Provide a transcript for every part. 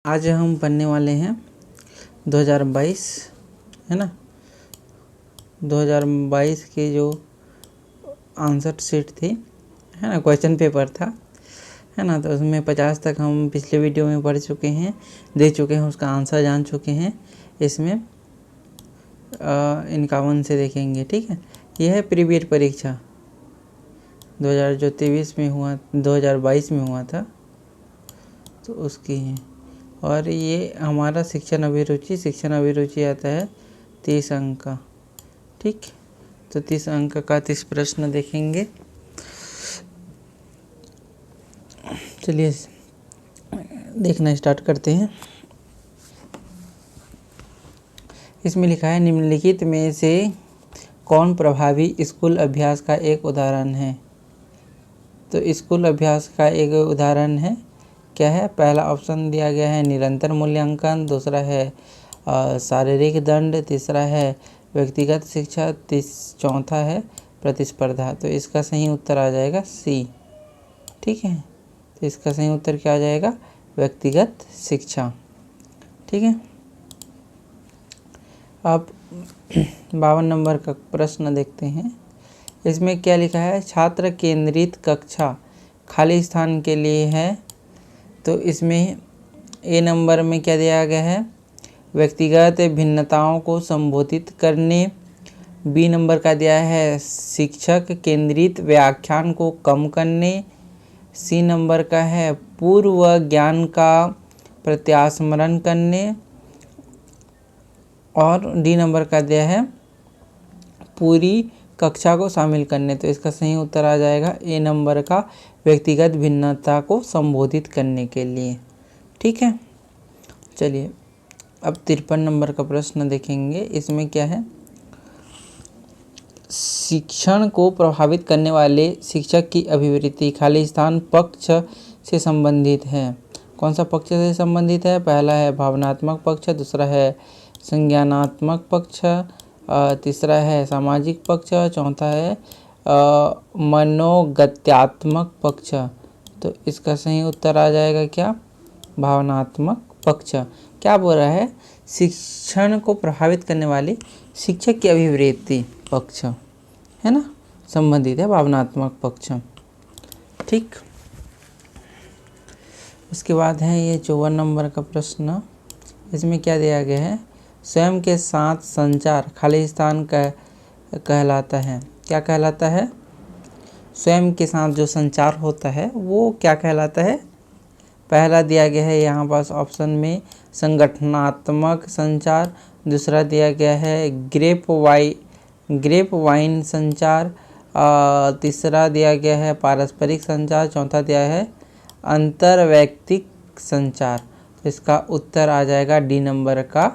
आज हम पढ़ने वाले हैं 2022, है ना। 2022 की जो आंसर शीट थी, है ना, क्वेश्चन पेपर था, है ना। तो उसमें 50 तक हम पिछले वीडियो में पढ़ चुके हैं, दे चुके हैं, उसका आंसर जान चुके हैं। इसमें 51 से देखेंगे, ठीक है। यह है प्रीवियस परीक्षा 2023 में हुआ, 2022 में हुआ था, तो उसकी है। और ये हमारा शिक्षण अभिरुचि आता है 30 अंक का, ठीक। तो 30 अंक का 30 प्रश्न देखेंगे। चलिए देखना स्टार्ट करते हैं। इसमें लिखा है, निम्नलिखित में से कौन प्रभावी स्कूल अभ्यास का एक उदाहरण है। तो स्कूल अभ्यास का एक उदाहरण है, क्या है। पहला ऑप्शन दिया गया है निरंतर मूल्यांकन, दूसरा है शारीरिक दंड, तीसरा है व्यक्तिगत शिक्षा, चौथा है प्रतिस्पर्धा। तो इसका सही उत्तर आ जाएगा सी, ठीक है। तो इसका सही उत्तर क्या आ जाएगा, व्यक्तिगत शिक्षा, ठीक है। अब 52 नंबर का प्रश्न देखते हैं। इसमें क्या लिखा है, छात्र केंद्रित कक्षा खाली स्थान के लिए है। तो इसमें ए नंबर में क्या दिया गया है, व्यक्तिगत भिन्नताओं को संबोधित करने। बी नंबर का दिया है शिक्षक केंद्रित व्याख्यान को कम करने। सी नंबर का है पूर्व ज्ञान का प्रत्यास्मरण करने। और डी नंबर का दिया है पूरी कक्षा को शामिल करने। तो इसका सही उत्तर आ जाएगा ए नंबर का, व्यक्तिगत भिन्नता को संबोधित करने के लिए, ठीक है। चलिए अब 53 नंबर का प्रश्न देखेंगे। इसमें क्या है, शिक्षण को प्रभावित करने वाले शिक्षक की अभिवृत्ति खाली स्थान पक्ष से संबंधित है। कौन सा पक्ष से संबंधित है, पहला है भावनात्मक पक्ष, दूसरा है संज्ञानात्मक पक्ष, तीसरा है सामाजिक पक्ष, चौथा है मनोगत्यात्मक पक्ष। तो इसका सही उत्तर आ जाएगा क्या, भावनात्मक पक्ष। क्या बोल रहा है, शिक्षण को प्रभावित करने वाले शिक्षक की अभिवृत्ति पक्ष, है ना, संबंधित है भावनात्मक पक्ष, ठीक। उसके बाद है ये 54 नंबर का प्रश्न। इसमें क्या दिया गया है, स्वयं के साथ संचार खाली स्थान कहलाता है। क्या कहलाता है, स्वयं के साथ जो संचार होता है वो क्या कहलाता है। पहला दिया गया है यहाँ पास ऑप्शन में संगठनात्मक संचार, दूसरा दिया गया है ग्रेप वाइन संचार, तीसरा दिया गया है पारस्परिक संचार, चौथा दिया है अंतर्वैयक्तिक संचार। तो इसका उत्तर आ जाएगा डी नंबर का,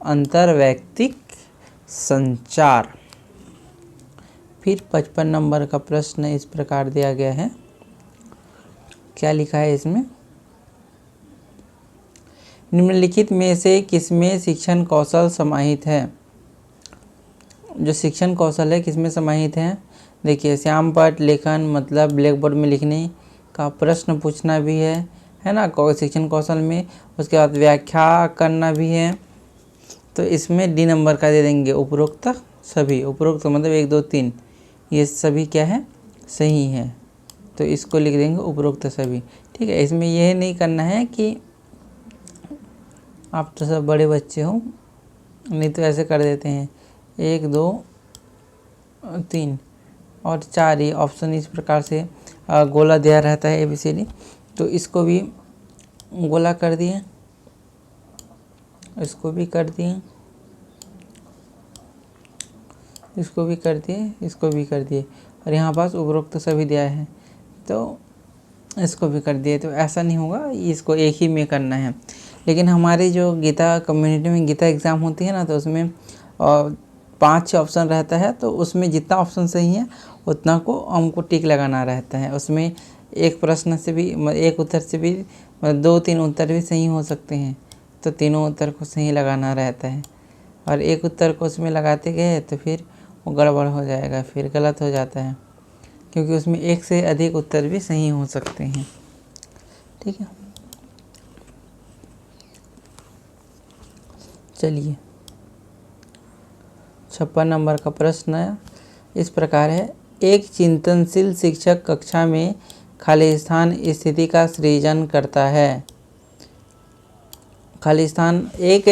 अंतर्वैयक्तिक संचार। फिर 55 नंबर का प्रश्न इस प्रकार दिया गया है। क्या लिखा है इसमें, निम्नलिखित में से किसमें शिक्षण कौशल समाहित है। जो शिक्षण कौशल है किसमें समाहित है, देखिए श्याम पट लेखन, मतलब ब्लैक बोर्ड में लिखने का, प्रश्न पूछना भी है ना शिक्षण कौशल में। उसके बाद व्याख्या करना भी है। तो इसमें डी नंबर का दे देंगे उपरोक्त सभी। उपरोक्त मतलब 1 2 3 ये सभी क्या है, सही है। तो इसको लिख देंगे उपरोक्त सभी, ठीक है। इसमें यह नहीं करना है कि आप तो सब बड़े बच्चे हो, नहीं तो ऐसे कर देते हैं 1 2 3 और 4 ही ऑप्शन इस प्रकार से गोला दिया रहता है ABCD। तो इसको भी गोला कर दिए, इसको भी कर दिए, इसको भी कर दिए, इसको भी कर दिए, और यहाँ पास उपरोक्त सभी दिया है तो इसको भी कर दिए। तो ऐसा नहीं होगा, इसको एक ही में करना है। लेकिन हमारी जो गीता कम्युनिटी में गीता एग्ज़ाम होती है ना, तो उसमें 5-6 ऑप्शन रहता है। तो उसमें जितना ऑप्शन सही है उतना को हमको टिक लगाना रहता है। उसमें एक प्रश्न से भी, एक उत्तर से भी 2-3 उत्तर भी सही हो सकते हैं। तो तीनों उत्तर को सही लगाना रहता है, और एक उत्तर को उसमें लगाते गए तो फिर वो गड़बड़ हो जाएगा, फिर गलत हो जाता है, क्योंकि उसमें एक से अधिक उत्तर भी सही हो सकते हैं, ठीक है। चलिए 56 नंबर का प्रश्न इस प्रकार है, एक चिंतनशील शिक्षक कक्षा में खाली स्थान स्थिति का सृजन करता है। खाली स्थान, एक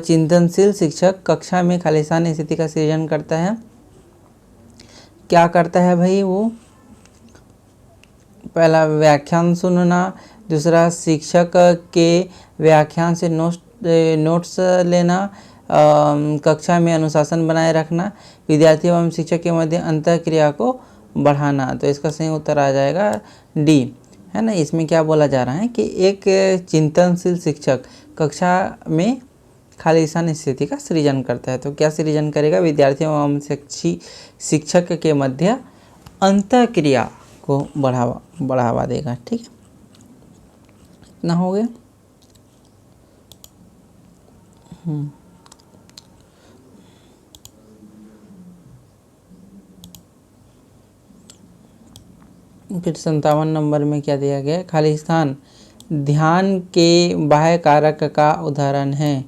चिंतनशील शिक्षक कक्षा में खाली स्थान स्थिति का सृजन करता है। क्या करता है भाई? वो पहला व्याख्यान सुनना, दूसरा शिक्षक के व्याख्यान से नोट्स लेना, कक्षा में अनुशासन बनाए रखना, विद्यार्थी एवं शिक्षक के मध्य अंतःक्रिया को बढ़ाना। तो इसका सही उत्तर आ जाएगा डी, है ना। इसमें क्या बोला जा रहा है कि एक चिंतनशील शिक्षक कक्षा में खाली स्थान स्थिति का सृजन करता है। तो क्या सृजन करेगा? विद्यार्थियों एवं शिक्षक के मध्य अंतःक्रिया को बढ़ावा देगा। ठीक है, इतना हो गया। फिर 57 नंबर में क्या दिया गया है? खाली स्थान ध्यान के बाह्य कारक का उदाहरण है।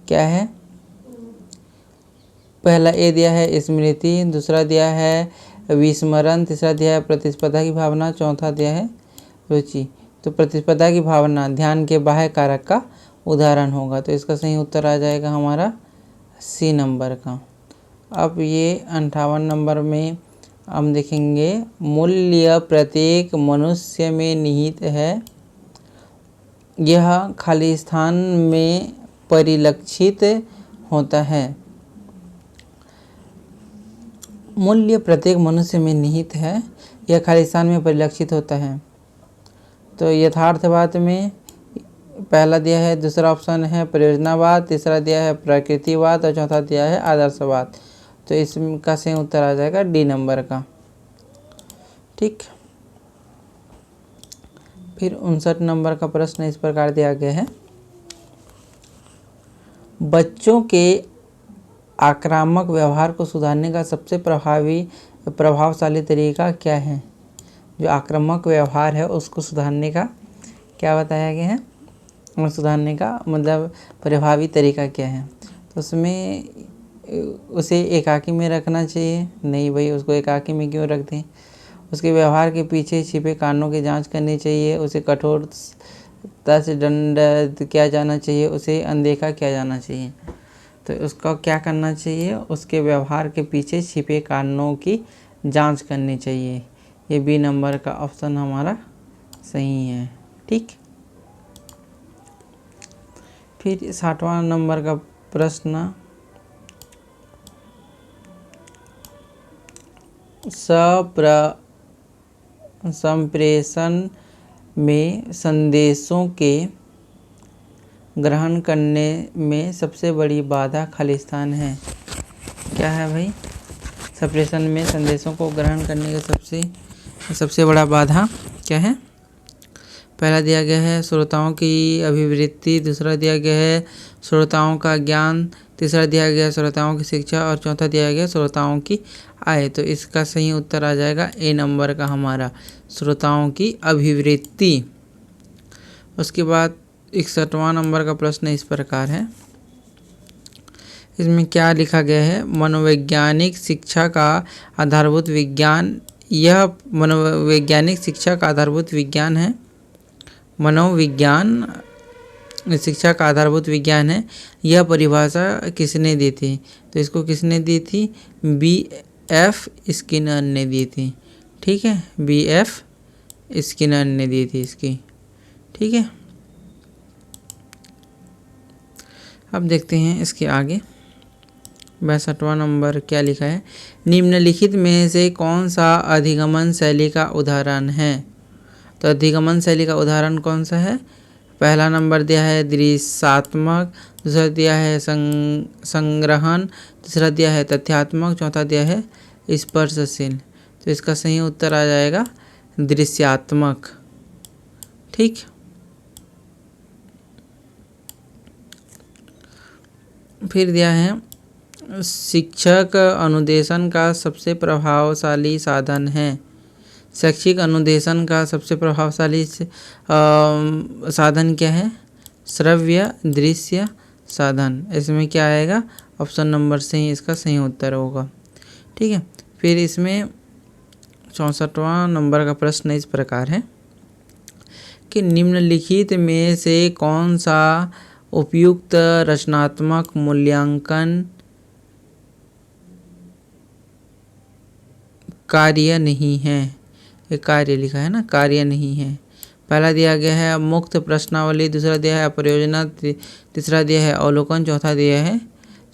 क्या है? पहला ए दिया है स्मृति, दूसरा दिया है विस्मरण, तीसरा दिया है प्रतिस्पर्धा की भावना, चौथा दिया है रुचि। तो प्रतिस्पर्धा की भावना ध्यान के बाह्य कारक का उदाहरण होगा। तो इसका सही उत्तर आ जाएगा हमारा सी नंबर का। अब ये 58 नंबर में हम देखेंगे, मूल्य प्रत्येक मनुष्य में निहित है, यह खाली स्थान में परिलक्षित होता है। मूल्य प्रत्येक मनुष्य में निहित है, यह खाली स्थान में परिलक्षित होता है। तो यथार्थवाद में पहला दिया है, दूसरा ऑप्शन है प्रयोजनवाद, तीसरा दिया है प्रकृतिवाद और चौथा दिया है आदर्शवाद। तो इसका सही उत्तर आ जाएगा डी नंबर का। ठीक, फिर 59 नंबर का प्रश्न इस प्रकार दिया गया है, बच्चों के आक्रामक व्यवहार को सुधारने का सबसे प्रभावशाली तरीका क्या है? जो आक्रामक व्यवहार है उसको सुधारने का क्या बताया गया है? और सुधारने का मतलब प्रभावी तरीका क्या है? तो उसमें उसे एकाकी में रखना चाहिए? नहीं भाई, उसको एकाकी में क्यों रख दें? उसके व्यवहार के पीछे छिपे कारणों की जांच करनी चाहिए, उसे कठोरता से दंड किया जाना चाहिए, उसे अनदेखा किया जाना चाहिए। तो उसका क्या करना चाहिए? उसके व्यवहार के पीछे छिपे कारणों की जांच करनी चाहिए। ये बी नंबर का ऑप्शन हमारा सही है। ठीक, फिर 60वां नंबर का प्रश्न, संप्रेषण में संदेशों के ग्रहण करने में सबसे बड़ी बाधा खाली स्थान है। क्या है भाई? संप्रेषण में संदेशों को ग्रहण करने का सबसे बड़ा बाधा क्या है? पहला दिया गया है श्रोताओं की अभिवृत्ति, दूसरा दिया गया है श्रोताओं का ज्ञान, तीसरा दिया गया श्रोताओं की शिक्षा और चौथा दिया गया श्रोताओं की आय। तो इसका सही उत्तर आ जाएगा ए नंबर का हमारा, श्रोताओं की अभिवृत्ति। उसके बाद 61वां नंबर का प्रश्न इस प्रकार है, इसमें क्या लिखा गया है? मनोवैज्ञानिक शिक्षा का आधारभूत विज्ञान, यह मनोवैज्ञानिक शिक्षा का आधारभूत विज्ञान है। मनोविज्ञान शिक्षा का आधारभूत विज्ञान है। यह परिभाषा किसने दी थी? तो इसको किसने दी थी? B.F. स्किनर ने दी थी। ठीक है, B.F. स्किनर ने दी थी इसकी। ठीक है, अब देखते हैं इसके आगे 62वां नंबर क्या लिखा है? निम्नलिखित में से कौन सा अधिगमन शैली का उदाहरण है? तो अधिगमन शैली का उदाहरण कौन सा है? पहला नंबर दिया है दृश्यात्मक, दूसरा दिया है संग्रहण, तीसरा दिया है तथ्यात्मक, चौथा दिया है स्पर्शशील। तो इसका सही उत्तर आ जाएगा दृश्यात्मक। ठीक, फिर दिया है शिक्षक अनुदेशन का सबसे प्रभावशाली साधन है। शैक्षिक अनुदेशन का सबसे प्रभावशाली साधन क्या है? श्रव्य, दृश्य, साधन। इसमें क्या आएगा, ऑप्शन नंबर से ही इसका सही उत्तर होगा। ठीक है, फिर इसमें 64वां नंबर का प्रश्न इस प्रकार है कि निम्नलिखित में से कौन सा उपयुक्त रचनात्मक मूल्यांकन कार्य नहीं है। ये कार्य लिखा है ना, कार्य नहीं है। पहला दिया गया है मुक्त प्रश्नावली, दूसरा दिया है परियोजना, तीसरा दिया है अवलोकन, चौथा दिया है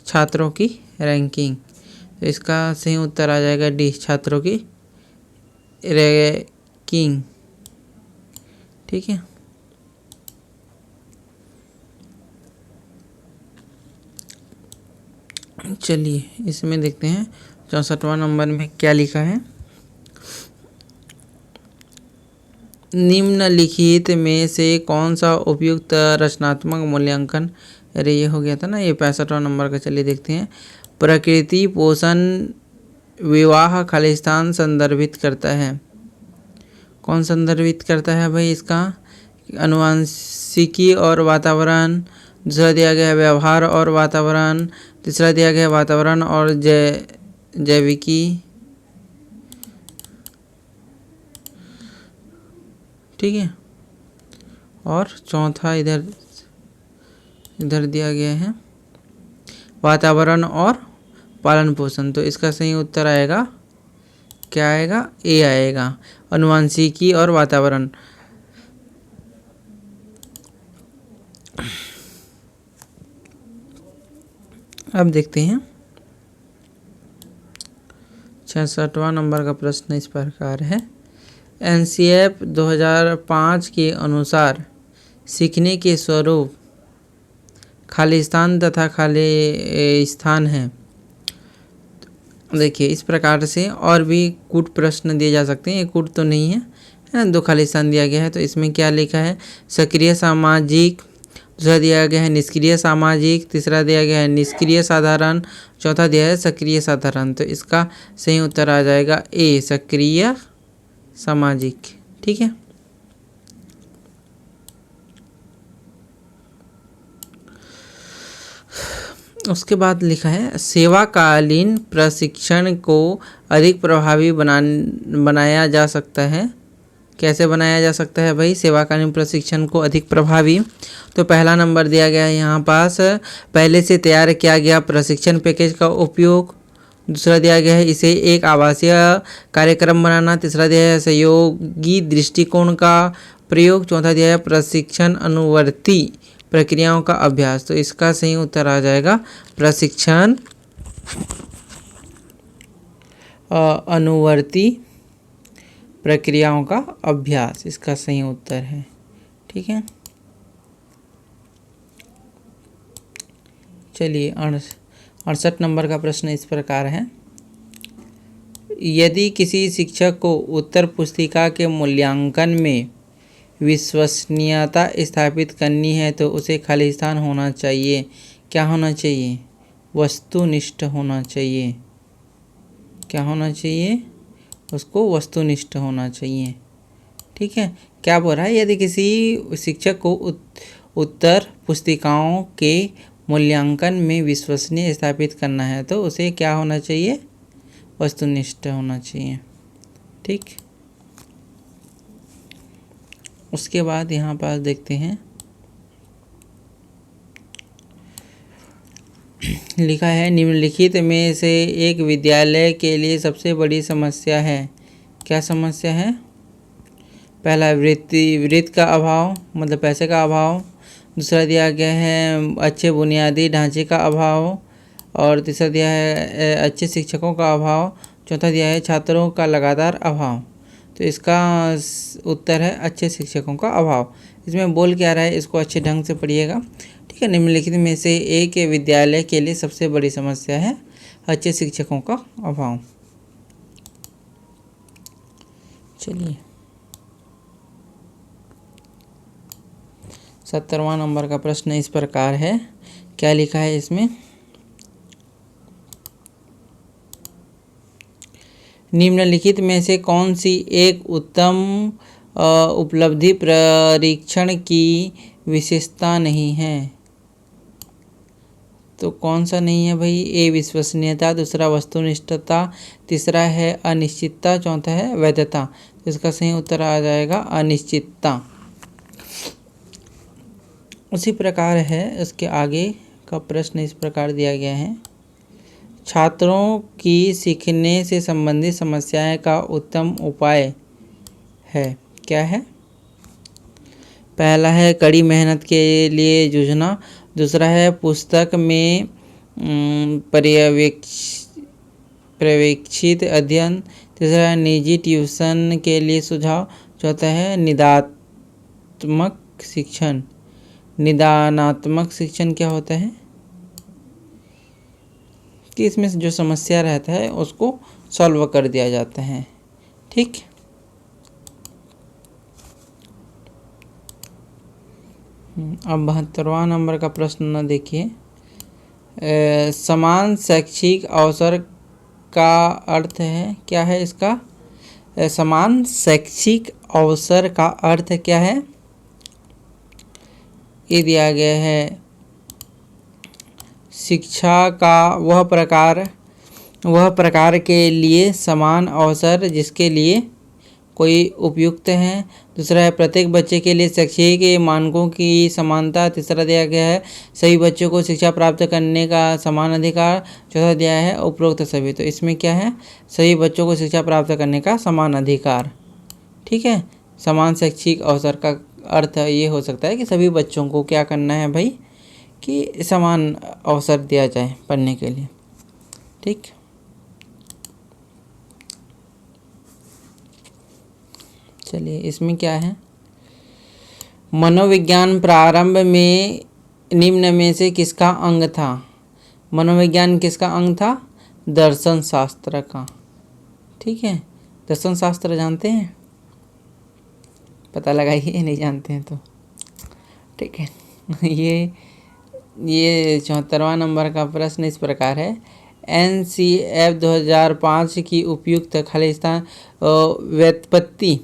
छात्रों की रैंकिंग। तो इसका सही उत्तर आ जाएगा डी, छात्रों की रैंकिंग। ठीक है, चलिए इसमें देखते हैं 64वां नंबर में क्या लिखा है। निम्नलिखित में से कौन सा उपयुक्त रचनात्मक मूल्यांकन, अरे ये हो गया था ना, ये 65वां नंबर का। चलिए देखते हैं। प्रकृति पोषण विवाह खालिस्तान संदर्भित करता है। कौन संदर्भित करता है भाई इसका, अनुवांशिकी और वातावरण, दूसरा दिया गया है व्यवहार और वातावरण, तीसरा दिया गया है वातावरण और जैविकी। ठीक है, और चौथा इधर दिया गया है वातावरण और पालन पोषण। तो इसका सही उत्तर आएगा, क्या आएगा, ए आएगा, अनुवांशिकी और वातावरण। अब देखते हैं 66वां नंबर का प्रश्न इस प्रकार है। एनसीएफ 2005 के अनुसार सीखने के स्वरूप खालिस्तान तथा खाली स्थान है। देखिए इस प्रकार से और भी कूट प्रश्न दिए जा सकते हैं। ये कूट तो नहीं है, है ना, 2 खालिस्तान दिया गया है। तो इसमें क्या लिखा है, सक्रिय सामाजिक, दूसरा दिया गया है निष्क्रिय सामाजिक, तीसरा दिया गया है निष्क्रिय साधारण, चौथा दिया है सक्रिय साधारण। तो इसका सही उत्तर आ जाएगा ए, सक्रिय सामाजिक। ठीक है, उसके बाद लिखा है सेवाकालीन प्रशिक्षण को अधिक प्रभावी बनाया जा सकता है। कैसे बनाया जा सकता है भाई सेवाकालीन प्रशिक्षण को अधिक प्रभावी? तो पहला नंबर दिया गया है यहाँ पास, पहले से तैयार किया गया प्रशिक्षण पैकेज का उपयोग। दूसरा दिया गया है इसे एक आवासीय कार्यक्रम बनाना। तीसरा दिया है सहयोगी दृष्टिकोण का प्रयोग। चौथा दिया है प्रशिक्षण अनुवर्ती प्रक्रियाओं का अभ्यास। तो इसका सही उत्तर आ जाएगा प्रशिक्षण अनुवर्ती प्रक्रियाओं का अभ्यास, इसका सही उत्तर है। ठीक है, चलिए 68 नंबर का प्रश्न इस प्रकार है। यदि किसी शिक्षक को उत्तर पुस्तिका के मूल्यांकन में विश्वसनीयता स्थापित करनी है तो उसे खालिस्तान होना चाहिए। क्या होना चाहिए? वस्तुनिष्ठ होना चाहिए। क्या होना चाहिए? उसको वस्तुनिष्ठ होना चाहिए। ठीक है, क्या बोल रहा है, यदि किसी शिक्षक को उत्तर पुस्तिकाओं के मूल्यांकन में विश्वसनीय स्थापित करना है तो उसे क्या होना चाहिए? वस्तुनिष्ठ होना चाहिए। ठीक, उसके बाद यहाँ पास देखते हैं लिखा है निम्नलिखित में से एक विद्यालय के लिए सबसे बड़ी समस्या है। क्या समस्या है? पहला वित्त का अभाव, मतलब पैसे का अभाव। दूसरा दिया गया है अच्छे बुनियादी ढांचे का अभाव, और तीसरा दिया है अच्छे शिक्षकों का अभाव। चौथा दिया है छात्रों का लगातार अभाव। तो इसका उत्तर है अच्छे शिक्षकों का अभाव। इसमें बोल क्या रहा है, इसको अच्छे ढंग से पढ़िएगा। ठीक है, निम्नलिखित में से एक विद्यालय के लिए सबसे बड़ी समस्या है अच्छे शिक्षकों का अभाव। चलिए 70वां नंबर का प्रश्न इस प्रकार है। क्या लिखा है इसमें? निम्नलिखित में से कौन सी एक उत्तम उपलब्धि परीक्षण की विशेषता नहीं है? तो कौन सा नहीं है भाई? ए विश्वसनीयता, दूसरा वस्तुनिष्ठता, तीसरा है अनिश्चितता, चौथा है वैधता। तो इसका सही उत्तर आ जाएगा अनिश्चितता। उसी प्रकार है इसके आगे का प्रश्न इस प्रकार दिया गया है, छात्रों की सीखने से संबंधित समस्याएं का उत्तम उपाय है, क्या है? पहला है कड़ी मेहनत के लिए जूझना, दूसरा है पुस्तक में पर्यवेक्षित अध्ययन, तीसरा है निजी ट्यूशन के लिए सुझाव, चौथा है निदानात्मक शिक्षण। निदानात्मक शिक्षण क्या होता है? कि इसमें जो समस्या रहता है उसको सॉल्व कर दिया जाता है। ठीक, अब 72वां नंबर का प्रश्न देखिए, समान शैक्षिक अवसर का अर्थ है, क्या है इसका? समान शैक्षिक अवसर का अर्थ क्या है? ये दिया गया है, शिक्षा का वह प्रकार के लिए समान अवसर जिसके लिए कोई उपयुक्त है, दूसरा है प्रत्येक बच्चे के लिए शैक्षिक मानकों की समानता, तीसरा दिया गया है सभी बच्चों को शिक्षा प्राप्त करने का समान अधिकार, चौथा दिया है उपरोक्त सभी। तो इसमें क्या है? सभी बच्चों को शिक्षा प्राप्त करने का समान अधिकार। ठीक है, समान शैक्षिक अवसर का अर्थ ये हो सकता है कि सभी बच्चों को क्या करना है भाई, कि समान अवसर दिया जाए पढ़ने के लिए। ठीक, चलिए इसमें क्या है, मनोविज्ञान प्रारंभ में निम्न में से किसका अंग था? मनोविज्ञान किसका अंग था? दर्शन शास्त्र का। ठीक है, दर्शन शास्त्र जानते हैं? पता लगाइए, नहीं जानते हैं तो। ठीक है, ये 74वां नंबर का प्रश्न इस प्रकार है, NCF 2005 की उपयुक्त खालिस्तान व्युत्पत्ति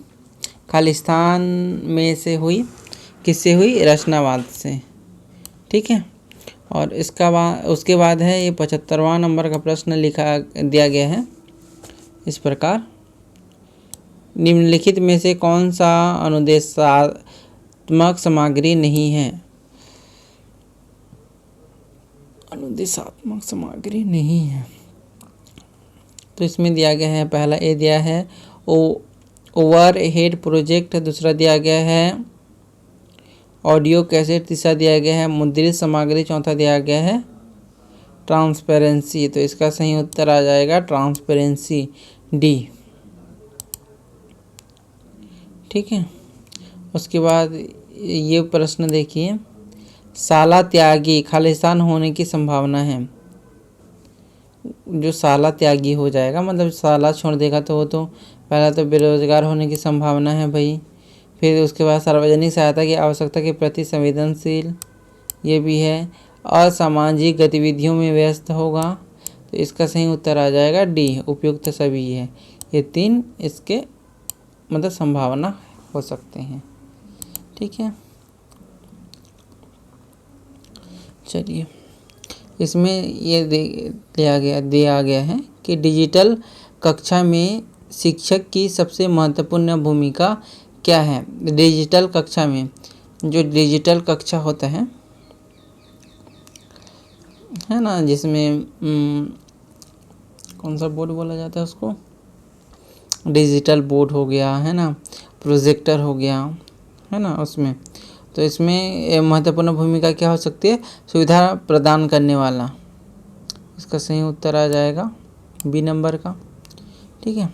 खालिस्तान में से हुई, किससे हुई? रचनावाद से। ठीक है, और उसके बाद है ये 75वां नंबर का प्रश्न दिया गया है इस प्रकार, निम्नलिखित में से कौन सा अनुदेशात्मक सामग्री नहीं है? अनुदेशात्मक सामग्री नहीं है तो इसमें दिया गया है, पहला ए दिया है ओवरहेड प्रोजेक्ट, दूसरा दिया गया है ऑडियो कैसेट, तीसरा दिया गया है मुद्रित सामग्री, चौथा दिया गया है ट्रांसपेरेंसी। तो इसका सही उत्तर आ जाएगा ट्रांसपेरेंसी, डी। ठीक है, उसके बाद ये प्रश्न देखिए, साला त्यागी खालिस्तान होने की संभावना है। जो साला त्यागी हो जाएगा मतलब साला छोड़ देगा तो वो तो पहला तो बेरोजगार होने की संभावना है भाई, फिर उसके बाद सार्वजनिक सहायता की आवश्यकता के प्रति संवेदनशील, ये भी है, असामाजिक गतिविधियों में व्यस्त होगा। तो इसका सही उत्तर आ जाएगा डी, उपयुक्त सभी है। ये तीन इसके मतलब संभावना हो सकते हैं। ठीक है, चलिए इसमें ये दिया गया है कि डिजिटल कक्षा में शिक्षक की सबसे महत्वपूर्ण भूमिका क्या है? डिजिटल कक्षा में जो डिजिटल कक्षा होता है ना, जिसमें कौन सा बोर्ड बोला जाता है उसको? डिजिटल बोर्ड हो गया है ना, प्रोजेक्टर हो गया है ना, उसमें तो इसमें महत्वपूर्ण भूमिका क्या हो सकती है? सुविधा प्रदान करने वाला। इसका सही उत्तर आ जाएगा बी नंबर का। ठीक है,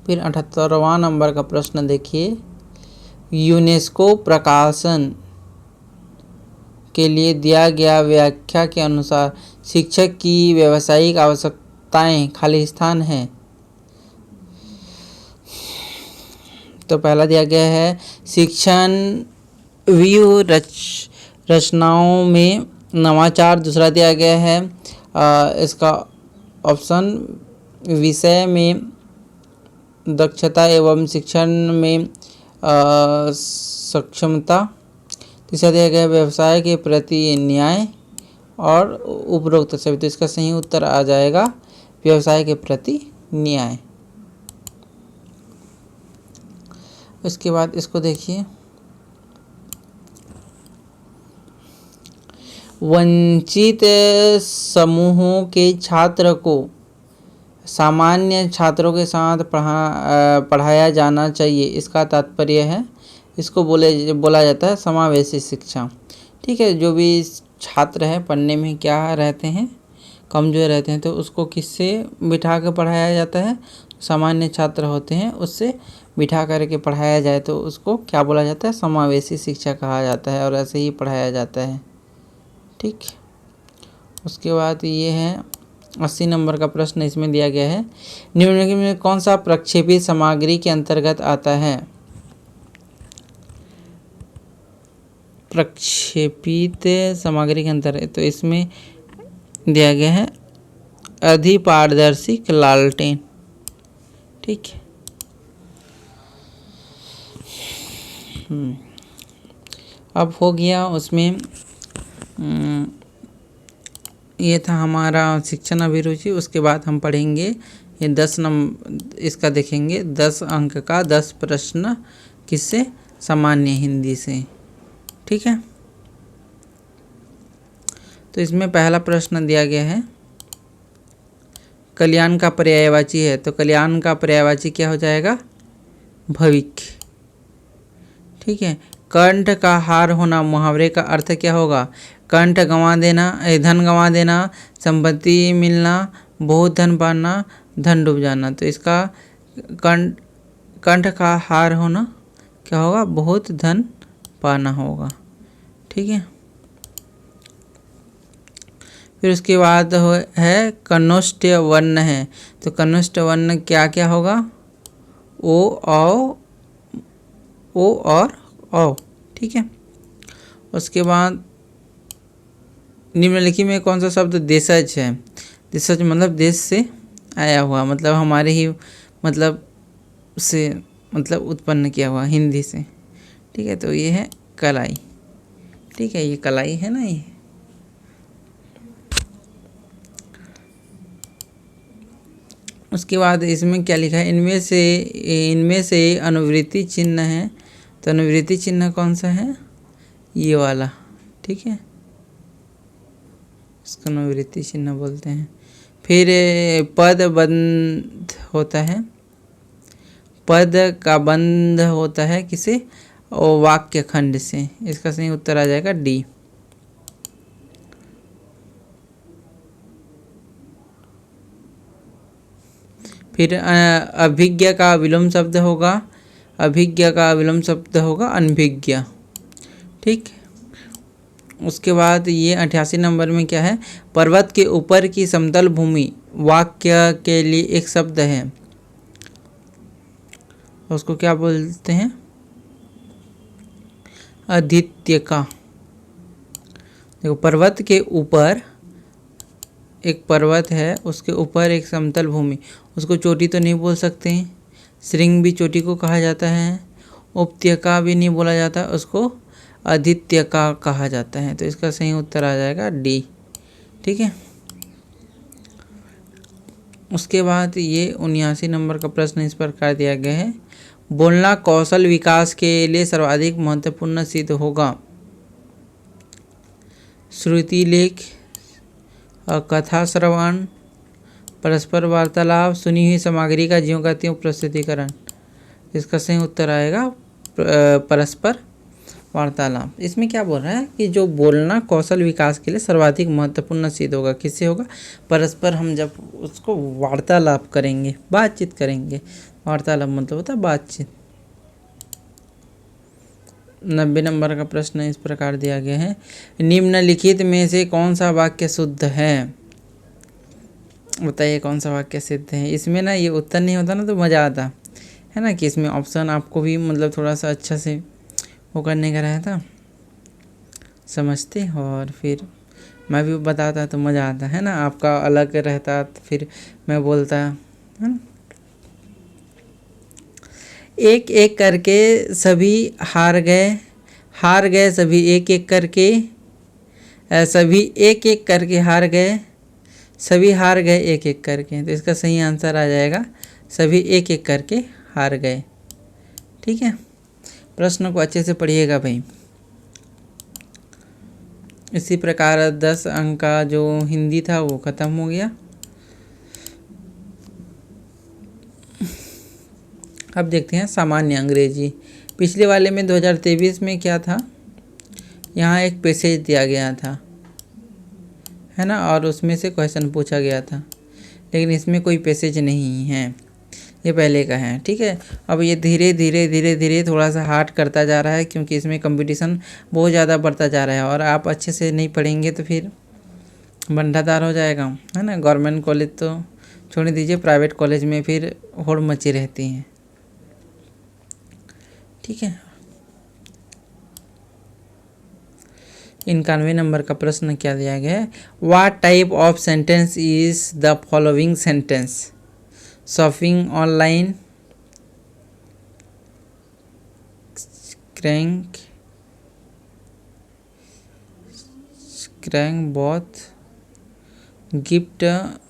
फिर 78वां नंबर का प्रश्न देखिए, यूनेस्को प्रकाशन के लिए दिया गया व्याख्या के अनुसार शिक्षक की व्यावसायिक आवश्यकताएं खालिस्तान है। तो पहला दिया गया है शिक्षण व्यू रचनाओं में नवाचार, दूसरा दिया गया है इसका ऑप्शन विषय में दक्षता एवं शिक्षण में सक्षमता, तीसरा दिया गया व्यवसाय के प्रति न्याय, और उपरोक्त सभी। तो इसका सही उत्तर आ जाएगा व्यवसाय के प्रति न्याय। उसके बाद इसको देखिए, वंचित समूहों के छात्र को सामान्य छात्रों के साथ पढ़ाया जाना चाहिए, इसका तात्पर्य है, इसको बोला जाता है समावेशी शिक्षा। ठीक है, जो भी छात्र है पढ़ने में क्या रहते हैं, कमज़ोर रहते हैं, तो उसको किससे बिठा कर पढ़ाया जाता है, सामान्य छात्र होते हैं उससे बिठा करके पढ़ाया जाए तो उसको क्या बोला जाता है, समावेशी शिक्षा कहा जाता है, और ऐसे ही पढ़ाया जाता है। ठीक, उसके बाद ये है 80 नंबर का प्रश्न, इसमें दिया गया है, निम्नलिखित में कौन सा प्रक्षेपित सामग्री के अंतर्गत आता है। प्रक्षेपित सामग्री के अंतर्गत, तो इसमें दिया गया है अधिपारदर्शी लालटेन। ठीक है, अब हो गया उसमें ये था हमारा शिक्षण अभिरुचि। उसके बाद हम पढ़ेंगे ये 10 नंबर, इसका देखेंगे 10 अंक का 10 प्रश्न, किससे, सामान्य हिंदी से। ठीक है, तो इसमें पहला प्रश्न दिया गया है, कल्याण का पर्यायवाची है, तो कल्याण का पर्यायवाची क्या हो जाएगा, भविक। ठीक है, कंठ का हार होना, मुहावरे का अर्थ क्या होगा, कंठ गंवा देना, धन गंवा देना, संपत्ति मिलना, बहुत धन पाना, धन डूब जाना। तो इसका कंठ का हार होना क्या होगा, बहुत धन पाना होगा। ठीक है, फिर उसके बाद है कनिष्ठ वर्ण है, तो कनिष्ठ वर्ण क्या क्या होगा, ओ और औ। ठीक है, उसके बाद निम्नलिखित में कौन सा शब्द देशज है, देशज मतलब देश से आया हुआ, मतलब हमारे ही मतलब से मतलब उत्पन्न किया हुआ, हिंदी से। ठीक है, तो ये है कलाई। ठीक है, ये कलाई है ना ये। उसके बाद इसमें क्या लिखा है, इनमें से अनुवृत्ति चिन्ह है, तो अनुवृत्ति चिन्ह कौन सा है, ये वाला। ठीक है, इसको अनुवृत्ति चिन्ह बोलते हैं। फिर पद बंध होता है, पद का बंध होता है किसे, और वाक्य खंड से, इसका सही उत्तर आ जाएगा डी। फिर अभिज्ञ का विलोम शब्द होगा, अभिज्ञ का विलोम शब्द होगा अनभिज्ञ। ठीक, उसके बाद ये 88 नंबर में क्या है, पर्वत के ऊपर की समतल भूमि, वाक्य के लिए एक शब्द है, उसको क्या बोलते हैं, आदित्य का। देखो, पर्वत के ऊपर एक पर्वत है, उसके ऊपर एक समतल भूमि, उसको चोटी तो नहीं बोल सकते हैं, श्रृंग भी चोटी को कहा जाता है, उपत्यका भी नहीं बोला जाता, उसको आदित्य का कहा जाता है। तो इसका सही उत्तर आ जाएगा डी। ठीक है, उसके बाद ये 79 नंबर का प्रश्न इस प्रकार दिया गया है, बोलना कौशल विकास के लिए सर्वाधिक महत्वपूर्ण सिद्ध होगा, श्रुति लेख, कथा श्रवण, परस्पर वार्तालाप, सुनी हुई सामग्री का ज्यों का त्यों प्रस्तुतिकरण। इसका सही उत्तर आएगा परस्पर वार्तालाप। इसमें क्या बोल रहा है कि जो बोलना कौशल विकास के लिए सर्वाधिक महत्वपूर्ण सिद्ध होगा, किससे होगा, परस्पर, हम जब उसको वार्तालाप करेंगे, बातचीत करेंगे, वार्तालाप मतलब होता है बातचीत। 90 नंबर का प्रश्न इस प्रकार दिया गया है, निम्नलिखित में से कौन सा वाक्य शुद्ध है, बताइए कौन सा वाक्य सिद्ध है। इसमें ना ये उत्तर नहीं होता ना तो मज़ा आता है ना, कि इसमें ऑप्शन आपको भी मतलब थोड़ा सा अच्छा से वो करने का रहता, समझते, और फिर मैं भी बताता तो मज़ा आता है ना, आपका अलग रहता तो फिर मैं बोलता है ना। एक एक करके सभी हार गए सभी एक एक करके, सभी एक एक करके हार गए, सभी हार गए एक एक करके। तो इसका सही आंसर आ जाएगा सभी एक एक करके हार गए। ठीक है, प्रश्न को अच्छे से पढ़िएगा भाई। इसी प्रकार 10 अंक का जो हिंदी था वो ख़त्म हो गया। अब देखते हैं सामान्य अंग्रेजी। पिछले वाले में 2023 में क्या था, यहाँ एक पैसेज दिया गया था, है ना, और उसमें से क्वेश्चन पूछा गया था, लेकिन इसमें कोई पैसेज नहीं है, ये पहले का है। ठीक है, अब ये धीरे धीरे धीरे धीरे थोड़ा सा हार्ड करता जा रहा है, क्योंकि इसमें कंपटीशन बहुत ज़्यादा बढ़ता जा रहा है, और आप अच्छे से नहीं पढ़ेंगे तो फिर बंटाधार हो जाएगा, है ना। गवर्नमेंट कॉलेज तो छोड़ दीजिए, प्राइवेट कॉलेज में फिर होड़ मची रहती हैं। ठीक है, 91 नंबर का प्रश्न क्या दिया गया है, what type of sentence is the following sentence, shopping online, crank both, gift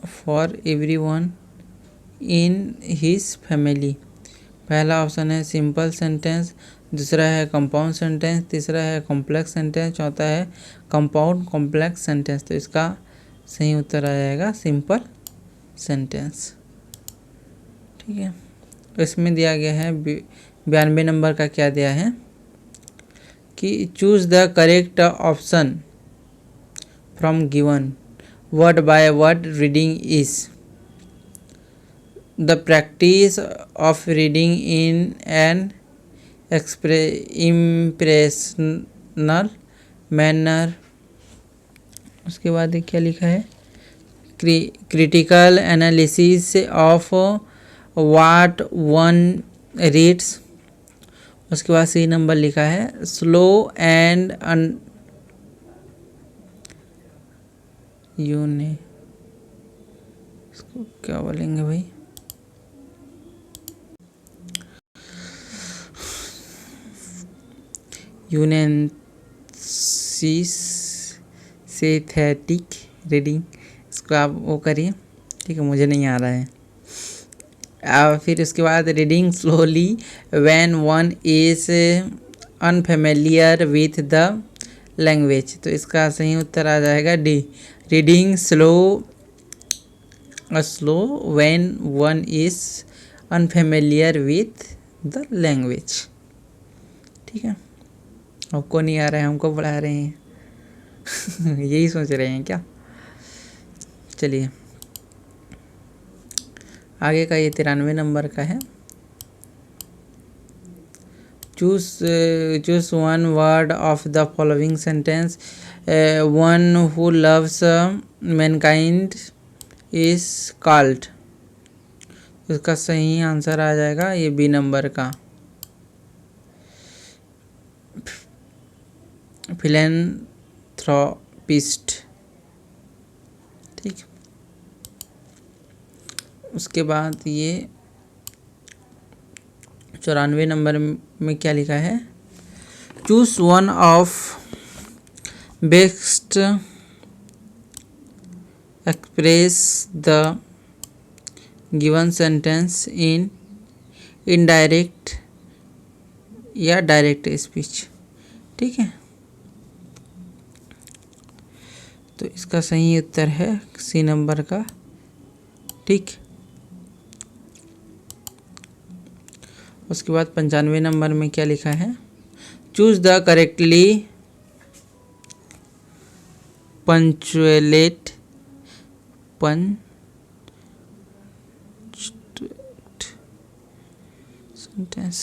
for everyone in his family. पहला ऑप्शन है सिंपल सेंटेंस, दूसरा है कंपाउंड सेंटेंस, तीसरा है कॉम्प्लेक्स सेंटेंस, चौथा है कंपाउंड कॉम्प्लेक्स सेंटेंस। तो इसका सही उत्तर आ जाएगा सिंपल सेंटेंस। ठीक है, इसमें दिया गया है 92 नंबर का क्या दिया है कि choose the correct option from given, word by word reading is the practice of reading in an impressional manner। उसके बाद क्या लिखा है, critical analysis of what one reads। उसके बाद सी नंबर लिखा है slow and इसको क्या बोलेंगे भाई, यूनेसिस्थेटिक रीडिंग, इसको आप वो करिए। ठीक है, मुझे नहीं आ रहा है। फिर उसके बाद reading slowly when one is unfamiliar with the language. तो इसका सही उत्तर आ जाएगा D, reading slow when one is unfamiliar with the language. ठीक है, आपको नहीं आ रहा है, हमको पढ़ा रहे हैं यही सोच रहे हैं क्या। चलिए आगे का, ये 93 नंबर का है, choose one word of the following sentence, one who loves Mankind is called. उसका सही आंसर आ जाएगा ये बी नंबर का, फिलैंथ्रोपिस्ट। ठीक, उसके बाद ये 94 नंबर में क्या लिखा है, choose one of best express the given sentence in indirect या डायरेक्ट स्पीच। ठीक है, तो इसका सही उत्तर है सी नंबर का। ठीक, उसके बाद 95 नंबर में क्या लिखा है, चूज द करेक्टली पंचुएलेट सेंटेंस।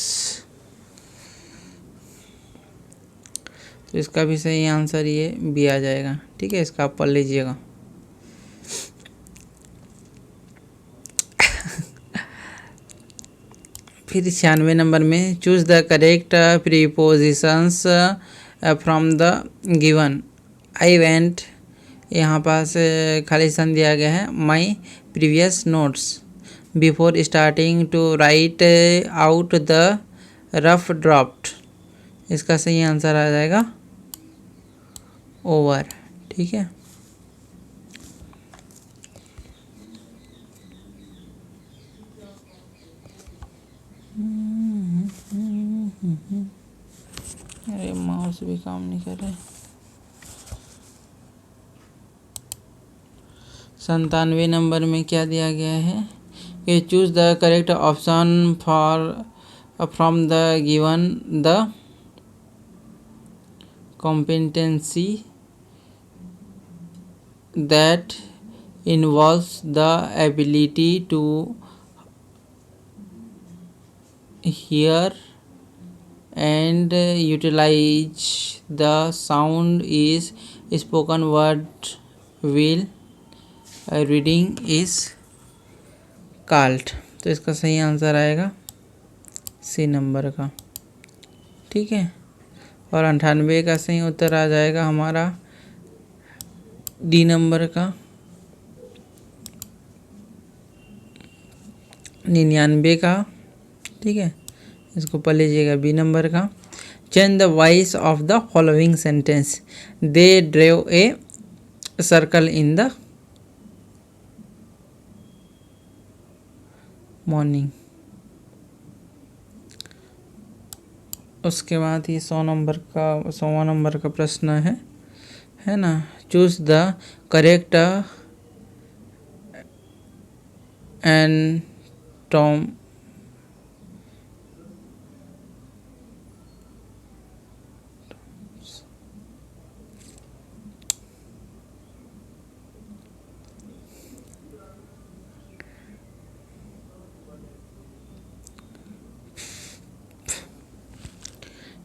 तो इसका भी सही आंसर ये बी आ जाएगा। ठीक है, इसका आप पढ़ लीजिएगा। फिर 96 नंबर में choose the correct prepositions from the given. I went, यहाँ पास खाली स्थान दिया गया है, my previous notes before starting to write out the rough draft. इसका सही आंसर आ जाएगा ओवर। ठीक है। अरे माउस भी काम नहीं कर रहा है। 97 नंबर में क्या दिया गया है कि choose the correct option for from the given the competency that involves the ability to hear and utilize the sound is spoken word will reading is called। तो इसका सही आंसर आएगा सी नंबर का, ठीक है। और 98 का सही उत्तर आ जाएगा हमारा डी नंबर का। 99 का, ठीक है, इसको पढ़ लीजिएगा बी नंबर का। Change the voice of the following sentence, they drew a circle in the morning. उसके बाद ये 100वां नंबर का प्रश्न है ना। Choose the correct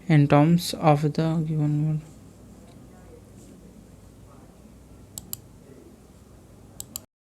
antonyms of the given word.